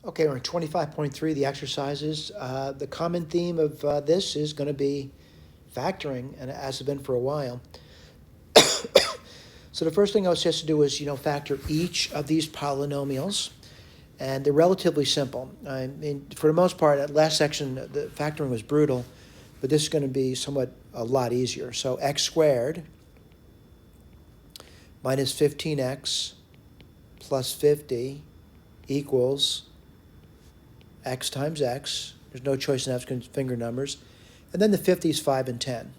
Okay, we're on 25.3, the exercises. The common theme of this is going to be factoring, and as it's been for a while. So the first thing I was just to do is, factor each of these polynomials, and they're relatively simple. I mean, for the most part, that last section, the factoring was brutal, but this is going to be somewhat a lot easier. So x squared minus 15x plus 50 equals x times x. There's no choice in F finger numbers. And then the 50 is 5 and 10. And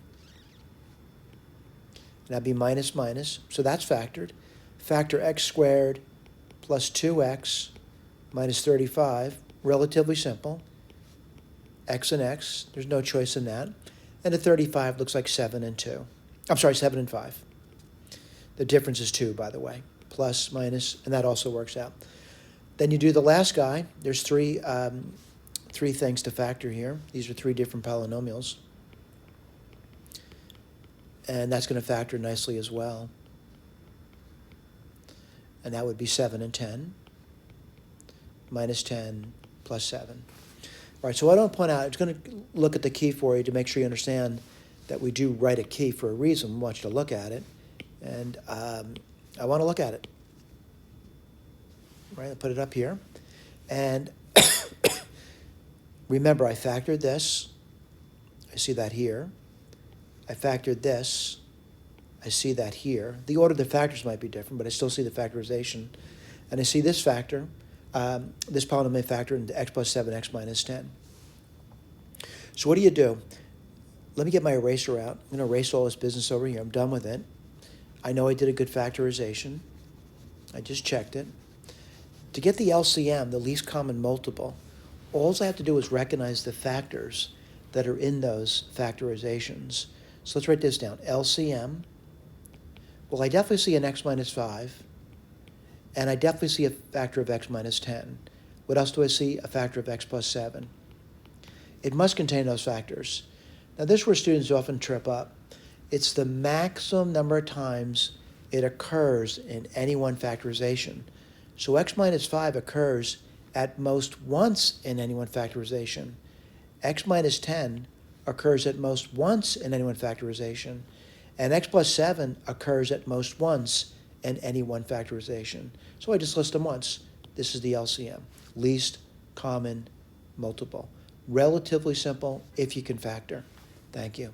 that'd be minus minus. So that's factored. Factor x squared plus 2x minus 35. Relatively simple. X and x. There's no choice in that. And the 35 looks like 7 and 2. I'm sorry, 7 and 5. The difference is 2, by the way. Plus, minus, and that also works out. Then you do the last guy. There's three things to factor here. These are three different polynomials. And that's going to factor nicely as well. And that would be 7 and 10. Minus 10 plus 7. All right, so what I want to point out, it's going to look at the key for you to make sure you understand that we do write a key for a reason. We want you to look at it. And I want to look at it. Right, I'll put it up here. And remember, I factored this. I see that here. I factored this. I see that here. The order of the factors might be different, but I still see the factorization. And I see this factor, this polynomial factor into x plus 7, x minus 10. So what do you do? Let me get my eraser out. I'm going to erase all this business over here. I'm done with it. I know I did a good factorization. I just checked it. To get the LCM, the least common multiple, all I have to do is recognize the factors that are in those factorizations. So let's write this down. LCM, well, I definitely see an x minus 5, and I definitely see a factor of x minus 10. What else do I see? A factor of x plus 7. It must contain those factors. Now, this is where students often trip up. It's the maximum number of times it occurs in any one factorization. So x minus 5 occurs at most once in any one factorization. X minus 10 occurs at most once in any one factorization. And x plus 7 occurs at most once in any one factorization. So I just list them once. This is the LCM, least common multiple. Relatively simple if you can factor. Thank you.